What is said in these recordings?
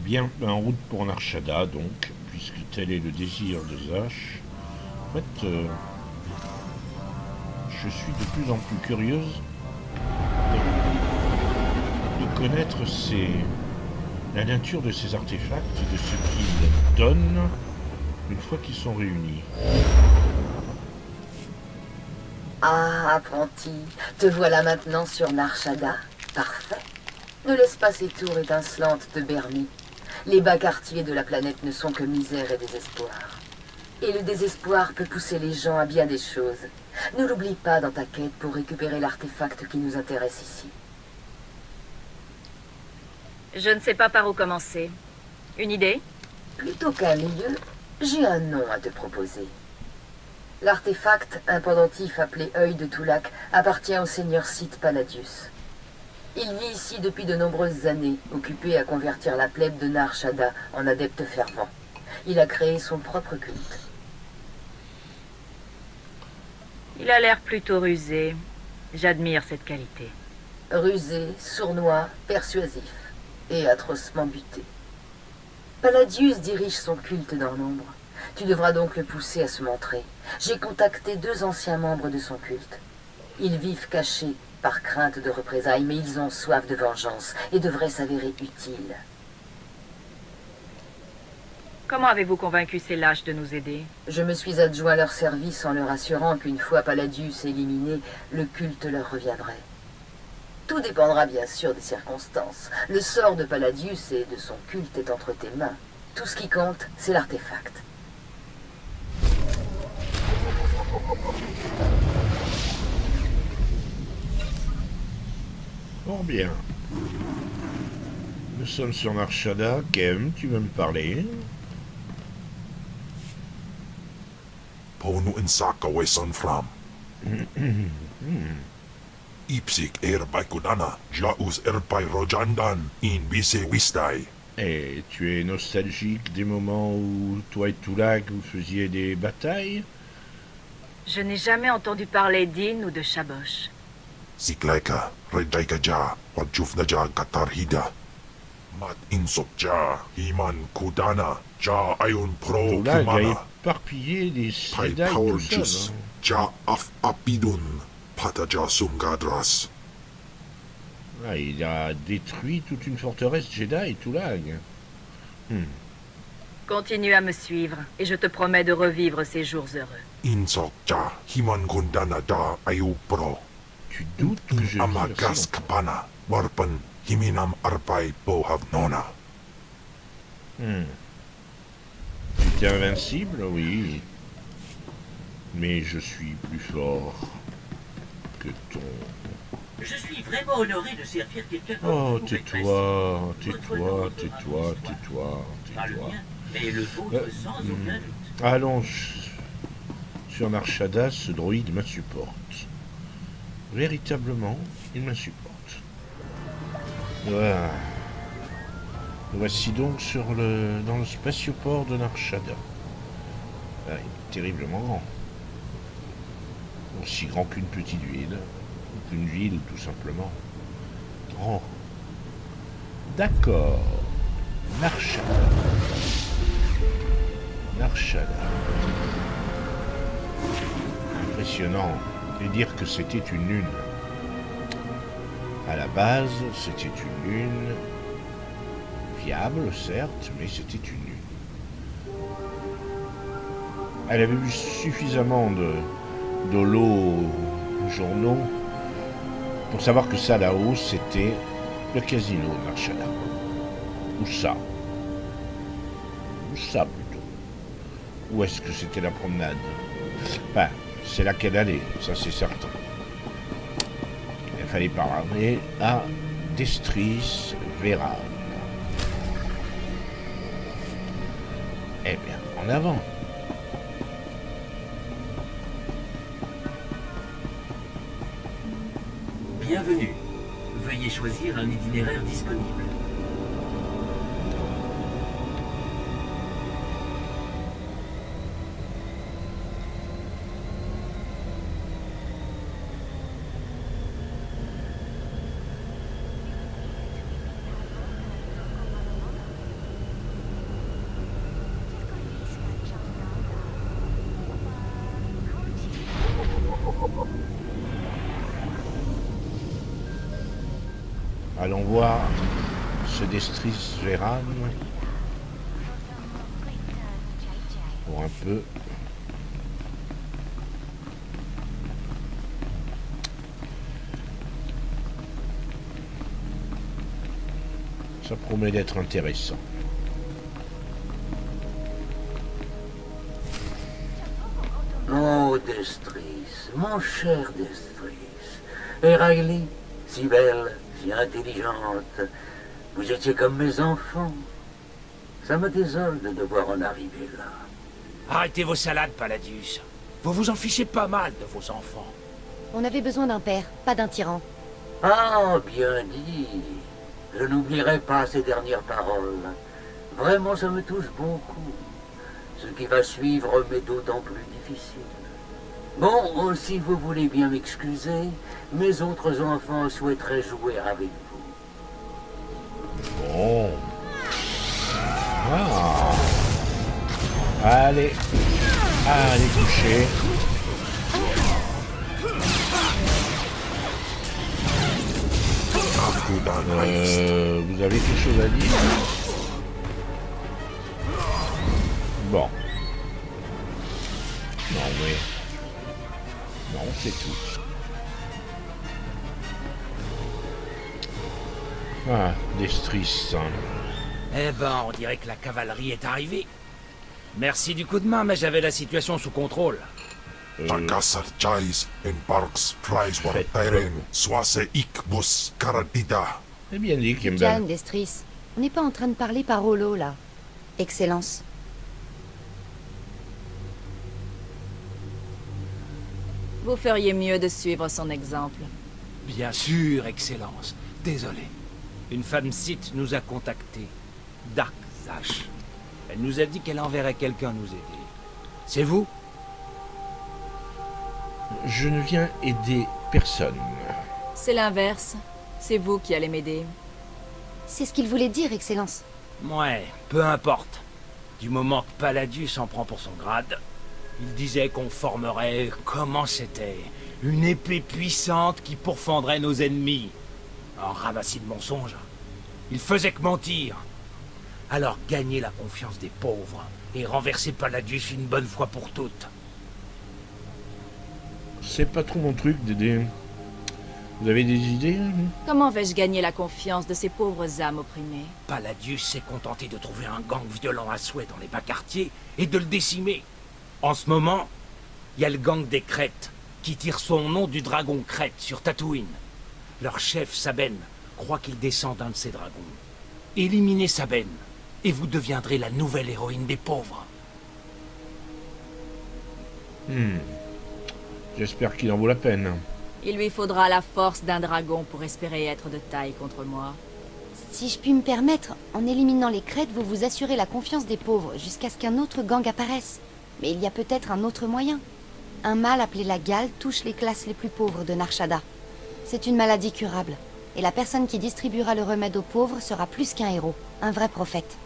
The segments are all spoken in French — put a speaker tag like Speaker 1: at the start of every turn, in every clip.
Speaker 1: Bien, en route pour Narshada, donc, puisque tel est le désir de Zash. En fait, je suis de plus en plus curieuse de connaître la nature de ces artefacts et de ce qu'ils donnent une fois qu'ils sont réunis.
Speaker 2: Ah, apprenti, te voilà maintenant sur Narshada. Parfait. Ne laisse pas ces tours étincelantes te berner. Les bas quartiers de la planète ne sont que misère et désespoir. Et le désespoir peut pousser les gens à bien des choses. Ne l'oublie pas dans ta quête pour récupérer l'artefact qui nous intéresse ici.
Speaker 3: Je ne sais pas par où commencer. Une idée?
Speaker 2: Plutôt qu'un milieu, j'ai un nom à te proposer. L'artefact, un pendentif appelé œil de Toulak, appartient au seigneur Sith Palladius. Il vit ici depuis de nombreuses années, occupé à convertir la plèbe de Narshada en adepte fervent. Il a créé son propre culte.
Speaker 3: Il a l'air plutôt rusé. J'admire cette qualité.
Speaker 2: Rusé, sournois, persuasif et atrocement buté. Palladius dirige son culte dans l'ombre. Tu devras donc le pousser à se montrer. J'ai contacté 2 anciens membres de son culte. Ils vivent cachés par crainte de représailles, mais ils ont soif de vengeance et devraient s'avérer utiles.
Speaker 3: Comment avez-vous convaincu ces lâches de nous aider?
Speaker 2: Je me suis adjoint à leur service en leur assurant qu'une fois Palladius éliminé, le culte leur reviendrait. Tout dépendra bien sûr des circonstances. Le sort de Palladius et de son culte est entre tes mains. Tout ce qui compte, c'est l'artefact.
Speaker 1: Fort bien. Nous sommes sur Narshada. Kem, tu veux me parler?
Speaker 4: Pono insaka son fram. Ipsik erbai kudana, jaus erbai rojandan, in bise wistai.
Speaker 1: Et tu es nostalgique des moments où toi et Toulag vous faisiez des batailles?
Speaker 3: Je n'ai jamais entendu parler d'In ou de Shabosh.
Speaker 4: Siklaika, rejaika ja, wajufna ja katarhida. Mat insok ja, himan kudana, ja ayun pro
Speaker 1: Toulag a
Speaker 4: kumana.
Speaker 1: éparpillé des
Speaker 4: Pai
Speaker 1: Jedi
Speaker 4: power
Speaker 1: tout seul.
Speaker 4: jus, ja af apidun, pata ja sungadras.
Speaker 1: Ah, il a détruit toute une forteresse Jedi, Toulag.
Speaker 3: Continue à me suivre, et je te promets de revivre ces jours heureux.
Speaker 4: Insok ja, himan kundana ja ayu pro.
Speaker 1: Tu doutes que je vis
Speaker 4: Amagas
Speaker 1: aussi
Speaker 4: kapana, warpan himinam arpai pohav nona.
Speaker 1: longtemps. Tu es invincible, oui. Mais je suis plus fort que ton...
Speaker 5: Je suis vraiment honoré de servir quelqu'un comme
Speaker 1: Oh,
Speaker 5: vous,
Speaker 1: tais-toi,
Speaker 5: Maîtresse.
Speaker 1: tais-toi,
Speaker 5: Votre nom
Speaker 1: tais-toi,
Speaker 5: fera
Speaker 1: tais-toi,
Speaker 5: Pas le
Speaker 1: tais-toi.
Speaker 5: mien, mais le vôtre sans aucun doute.
Speaker 1: Allons, sur Narshada, ce droïde m'insupporte. Véritablement, il m'insupporte. Voilà. Nous voici donc dans le spatioport de Narshada. Ah, il est terriblement grand. Aussi grand qu'une petite ville. Ou qu'une ville, tout simplement. Grand. D'accord. Narshada. Narshada. Impressionnant. Et dire que c'était une lune. À la base, c'était une lune fiable, certes, mais c'était une lune. Elle avait vu suffisamment de l'eau journaux pour savoir que ça là-haut, c'était le casino de Narshada. Ou ça. Ou ça plutôt. Ou est-ce que c'était la promenade? Enfin, c'est là qu'elle allait, ça c'est certain. Il fallait parler à Destris Veran. Eh bien, en avant.
Speaker 5: Bienvenue. Veuillez choisir un itinéraire disponible.
Speaker 1: Allons voir ce Destris Veran. Pour un peu. Ça promet d'être intéressant.
Speaker 6: Oh, Destris, mon cher Destris. Eragli, si belle, si intelligente. Vous étiez comme mes enfants. Ça me désole de devoir en arriver là.
Speaker 7: Arrêtez vos salades, Palladius. Vous vous en fichez pas mal de vos enfants.
Speaker 8: On avait besoin d'un père, pas d'un tyran.
Speaker 6: Ah, bien dit. Je n'oublierai pas ces dernières paroles. Vraiment, ça me touche beaucoup. Ce qui va suivre m'est d'autant plus difficile. Bon, si vous voulez bien m'excuser, mes autres enfants souhaiteraient jouer avec vous.
Speaker 1: Bon. Ah. Allez. Allez, coucher. Vous avez quelque chose à dire? Bon. Non, mais... Non, c'est tout. Ah, Destris.
Speaker 7: Eh ben, on dirait que la cavalerie est arrivée. Merci du coup de main, mais j'avais la situation sous contrôle.
Speaker 4: Takasar Chais en Parks Price war Tyren Swase Ikbus Karatida.
Speaker 1: C'est bien dit, Kimball.
Speaker 8: Calme, Destris. On n'est pas en train de parler par holo, là. Excellence.
Speaker 3: Vous feriez mieux de suivre son exemple.
Speaker 7: Bien sûr, Excellence. Désolé. Une femme Sith nous a contactés. Dark Zash. Elle nous a dit qu'elle enverrait quelqu'un nous aider. C'est vous?
Speaker 1: Je ne viens aider personne.
Speaker 3: C'est l'inverse. C'est vous qui allez m'aider.
Speaker 8: C'est ce qu'il voulait dire, Excellence.
Speaker 7: Ouais, peu importe. Du moment que Palladius en prend pour son grade, il disait qu'on formerait, comment c'était, une épée puissante qui pourfendrait nos ennemis. Un ramassis de mensonges. Il faisait que mentir. Alors gagner la confiance des pauvres et renverser Palladius une bonne fois pour toutes.
Speaker 1: C'est pas trop mon truc d'aider. Vous avez des idées?
Speaker 3: Comment vais-je gagner la confiance de ces pauvres âmes opprimées?
Speaker 7: Palladius s'est contenté de trouver un gang violent à souhait dans les bas quartiers et de le décimer. En ce moment, il y a le gang des Crêtes, qui tire son nom du dragon Crête sur Tatooine. Leur chef, Sabine, croit qu'il descend d'un de ces dragons. Éliminez Sabine, et vous deviendrez la nouvelle héroïne des pauvres.
Speaker 1: J'espère qu'il en vaut la peine.
Speaker 3: Il lui faudra la force d'un dragon pour espérer être de taille contre moi.
Speaker 8: Si je puis me permettre, en éliminant les crêtes, vous vous assurez la confiance des pauvres jusqu'à ce qu'un autre gang apparaisse. Mais il y a peut-être un autre moyen. Un mal appelé la gale touche les classes les plus pauvres de Nar Shaddaa. C'est une maladie curable. Et la personne qui distribuera le remède aux pauvres sera plus qu'un héros, un vrai prophète.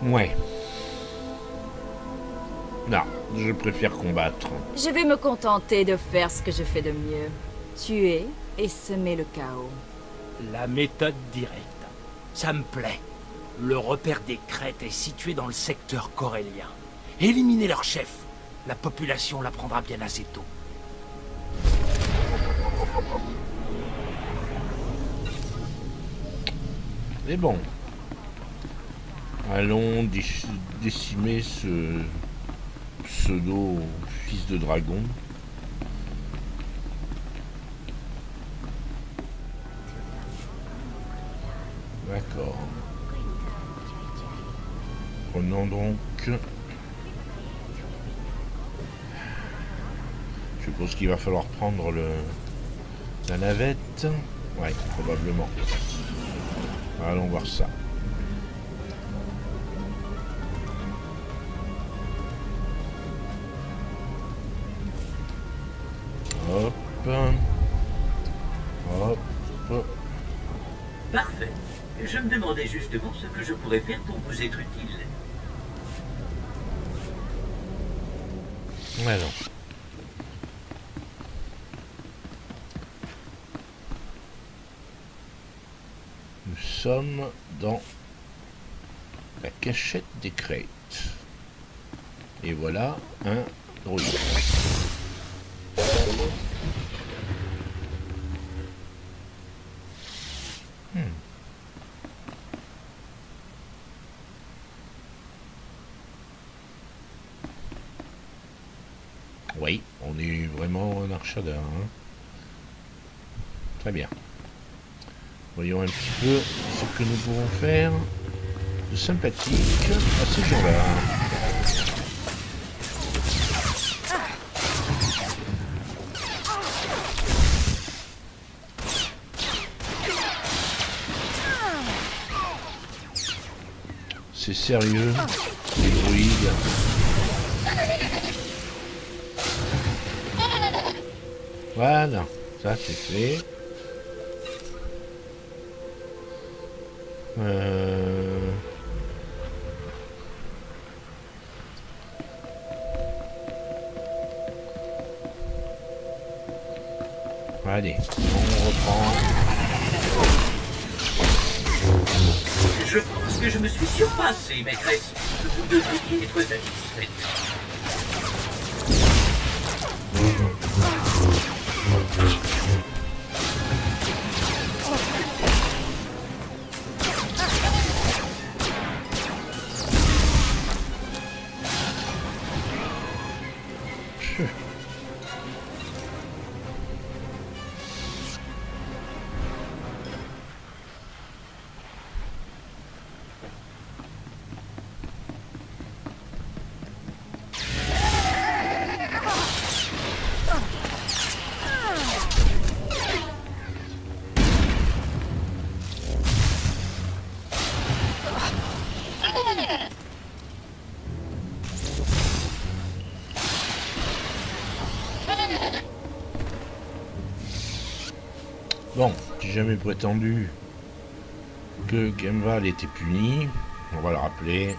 Speaker 1: Ouais. Non, je préfère combattre.
Speaker 3: Je vais me contenter de faire ce que je fais de mieux. Tuer et semer le chaos.
Speaker 7: La méthode directe. Ça me plaît. Le repère des Crêtes est situé dans le secteur corélien. Éliminez leur chef. La population l'apprendra bien assez tôt.
Speaker 1: Mais bon. Allons décimer ce pseudo fils de dragon. D'accord. Prenons donc... Je suppose qu'il va falloir prendre la navette. Ouais, probablement. Allons voir ça. Hop. Hop.
Speaker 5: Parfait. Je me demandais justement ce que je pourrais faire pour vous être utile.
Speaker 1: Alors. sommes dans la cachette des crêtes. Et voilà un druide. Oui, on est vraiment en Archada. Hein. Très bien. Voyons un petit peu ce que nous pouvons faire de sympathique à ces gens-là. C'est sérieux, les druides. Voilà, ça c'est fait. Allez, on reprend.
Speaker 5: Je pense que je me suis surpassé, maîtresse. Vous devriez être satisfaite.
Speaker 1: Bon, j'ai jamais prétendu que Gemval était puni. On va le rappeler.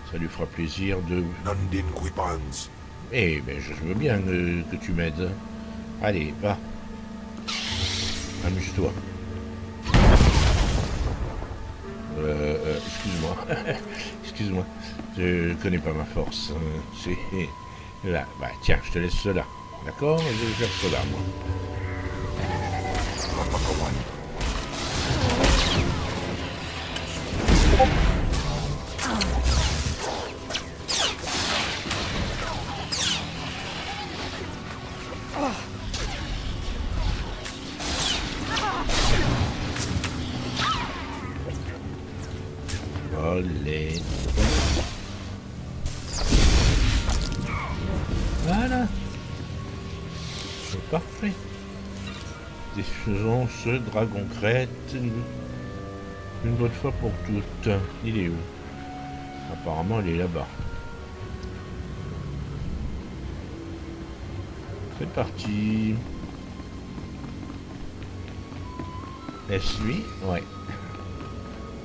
Speaker 1: Ça lui fera plaisir de...
Speaker 4: Nandin Quipans.
Speaker 1: Eh ben, je veux bien que tu m'aides. Allez, va. Amuse-toi. Excuse-moi. Excuse-moi. Je connais pas ma force. C'est... Là. Bah, tiens, je te laisse cela. D'accord? Je vais faire cela, moi. Olé. Voilà. C'est parfait. Défaisons ce dragon crête une bonne fois pour toutes. Il est où? Apparemment, il est là-bas. C'est parti. Est-ce lui? Ouais.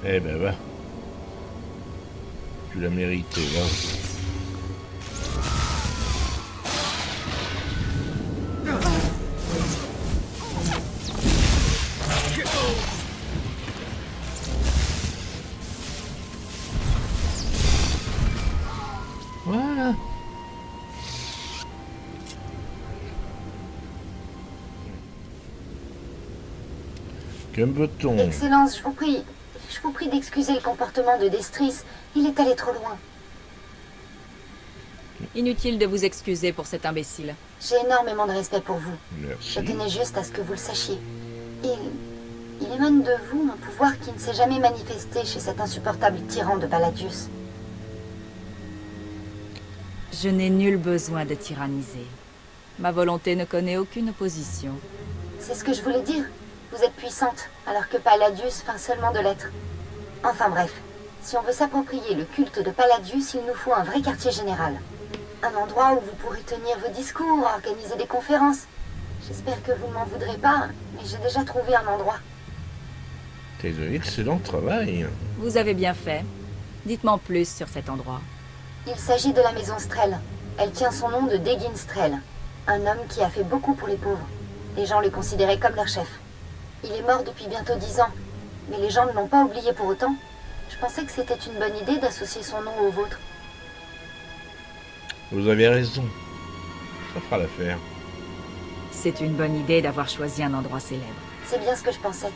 Speaker 1: Eh ben va. Tu l'as mérité, là. Voilà. Que veut-on?
Speaker 8: Excellence, je vous prie d'excuser le comportement de Destris. Il est allé trop loin.
Speaker 3: Inutile de vous excuser pour cet imbécile.
Speaker 8: J'ai énormément de respect pour vous.
Speaker 1: Merci.
Speaker 8: Je tenais juste à ce que vous le sachiez. Il émane de vous un pouvoir qui ne s'est jamais manifesté chez cet insupportable tyran de Palladius.
Speaker 3: Je n'ai nul besoin de tyranniser. Ma volonté ne connaît aucune opposition.
Speaker 8: C'est ce que je voulais dire. Vous êtes puissante, alors que Palladius feint seulement de l'être. Enfin bref, si on veut s'approprier le culte de Palladius, il nous faut un vrai quartier général. Un endroit où vous pourrez tenir vos discours, organiser des conférences. J'espère que vous ne m'en voudrez pas, mais j'ai déjà trouvé un endroit.
Speaker 1: C'est de excellent travail.
Speaker 3: Vous avez bien fait. Dites-moi plus sur cet endroit.
Speaker 8: Il s'agit de la maison Strel. Elle tient son nom de Degin Strel, un homme qui a fait beaucoup pour les pauvres. Les gens le considéraient comme leur chef. Il est mort depuis bientôt 10 ans, Mais les gens ne l'ont pas oublié pour autant. Je pensais que c'était une bonne idée d'associer son nom au vôtre.
Speaker 1: Vous avez raison. Ça fera l'affaire.
Speaker 3: C'est une bonne idée d'avoir choisi un endroit célèbre.
Speaker 8: C'est bien ce que je pensais.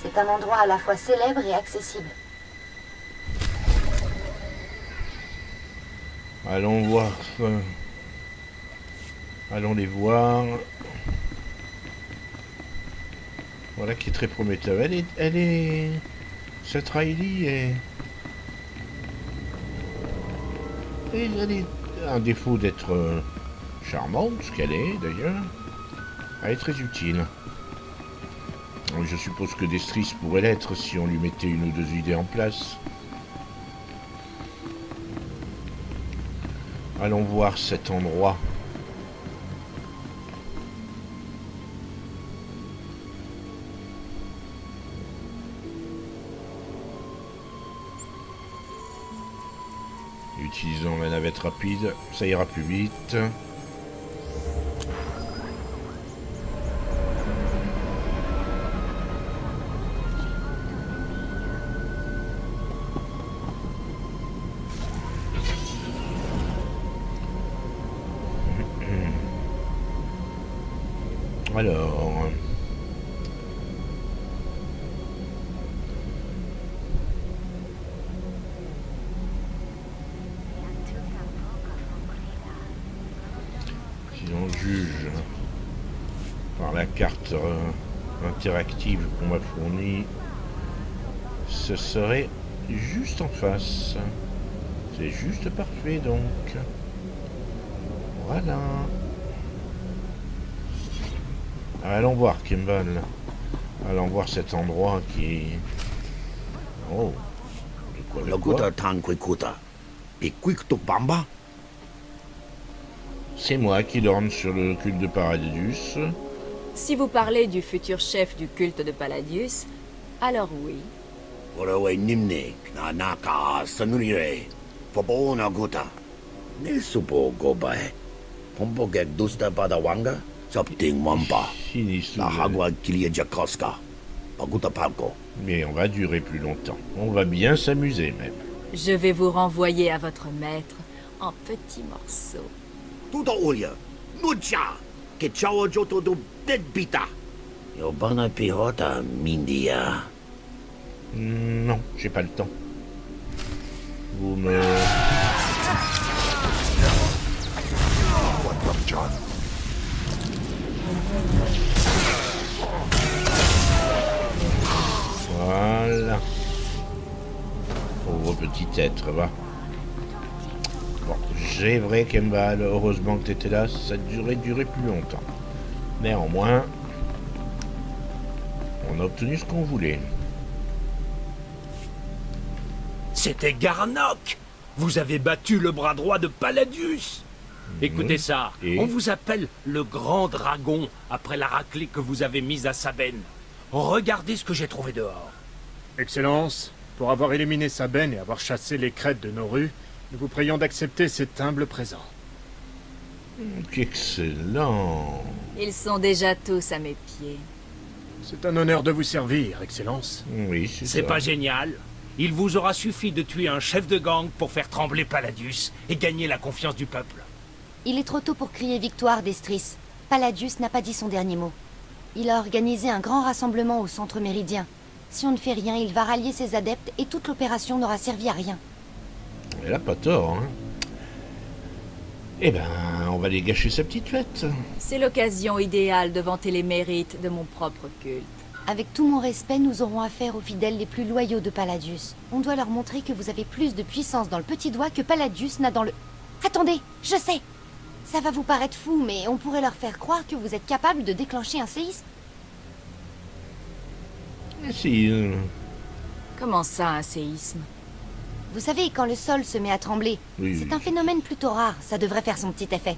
Speaker 8: C'est un endroit à la fois célèbre et accessible.
Speaker 1: Allons voir. Allons les voir. Voilà qui est très prometteur. Elle est... Cette Riley est... Elle est un défaut d'être charmante, ce qu'elle est d'ailleurs. Elle est très utile. Je suppose que Destris pourrait l'être si on lui mettait une ou deux idées en place. Allons voir cet endroit. Utilisons la navette rapide, ça ira plus vite. Alors... si on juge par la carte interactive qu'on m'a fournie, ce serait juste en face. C'est juste parfait donc. Voilà. Allons voir Kimball. Allons voir cet endroit qui... Oh. De quoi? C'est moi qui dorme sur le culte de Paradius.
Speaker 3: Si vous parlez du futur chef du culte de Palladius, alors oui.
Speaker 1: Mais on va durer plus longtemps. On va bien s'amuser même.
Speaker 3: Je vais vous renvoyer à votre maître en petits morceaux.
Speaker 1: Non, j'ai pas le temps. Vous me... Voilà. Pauvre petit être, va. Bon, j'ai vrai, Kembal, heureusement que t'étais là, ça durait plus longtemps. Néanmoins, on a obtenu ce qu'on voulait.
Speaker 7: C'était Garnock. Vous avez battu le bras droit de Palladius. Écoutez ça,
Speaker 1: Et
Speaker 7: on vous appelle le Grand Dragon après la raclée que vous avez mise à Sabène. Regardez ce que j'ai trouvé dehors.
Speaker 9: Excellence, pour avoir éliminé Sabène et avoir chassé les crêtes de nos rues, nous vous prions d'accepter cet humble présent.
Speaker 1: Excellent.
Speaker 3: Ils sont déjà tous à mes pieds.
Speaker 9: C'est un honneur de vous servir, Excellence.
Speaker 1: Oui,
Speaker 7: C'est pas génial. Il vous aura suffi de tuer un chef de gang pour faire trembler Palladius et gagner la confiance du peuple.
Speaker 8: Il est trop tôt pour crier victoire, Destris. Palladius n'a pas dit son dernier mot. Il a organisé un grand rassemblement au centre méridien. Si on ne fait rien, il va rallier ses adeptes et toute l'opération n'aura servi à rien.
Speaker 1: Elle a pas tort, hein. Eh ben, on va les gâcher sa petite fête.
Speaker 3: C'est l'occasion idéale de vanter les mérites de mon propre culte.
Speaker 8: Avec tout mon respect, nous aurons affaire aux fidèles les plus loyaux de Palladius. On doit leur montrer que vous avez plus de puissance dans le petit doigt que Palladius n'a dans le... Attendez, je sais! Ça va vous paraître fou, mais on pourrait leur faire croire que vous êtes capable de déclencher un séisme.
Speaker 1: Si,
Speaker 3: Comment ça, un séisme?
Speaker 8: Vous savez, quand le sol se met à trembler,
Speaker 1: Oui,
Speaker 8: c'est
Speaker 1: oui.
Speaker 8: un phénomène plutôt rare. Ça devrait faire son petit effet.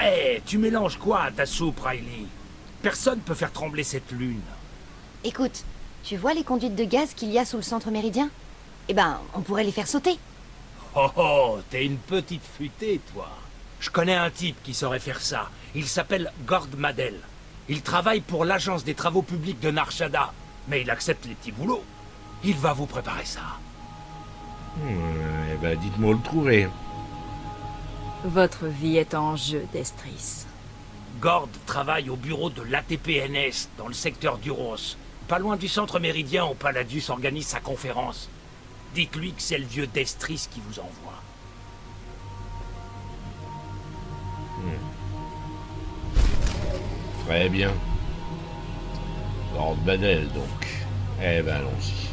Speaker 7: Eh, tu mélanges quoi à ta soupe, Riley? Personne peut faire trembler cette lune.
Speaker 8: Écoute, tu vois les conduites de gaz qu'il y a sous le centre méridien? Eh ben, on pourrait les faire sauter.
Speaker 7: Oh oh, t'es une petite futée, toi. Je connais un type qui saurait faire ça. Il s'appelle Gord Madel. Il travaille pour l'agence des travaux publics de Narshada, mais il accepte les petits boulots. Il va vous préparer ça.
Speaker 1: Eh ben, dites-moi où le trouver.
Speaker 3: Votre vie est en jeu, Destris.
Speaker 7: Gord travaille au bureau de l'ATPNS, dans le secteur d'Uros. Pas loin du centre méridien où Palladius organise sa conférence. Dites-lui que c'est le vieux Destris qui vous envoie.
Speaker 1: Très bien. Lord Badel, donc. Eh ben, allons-y.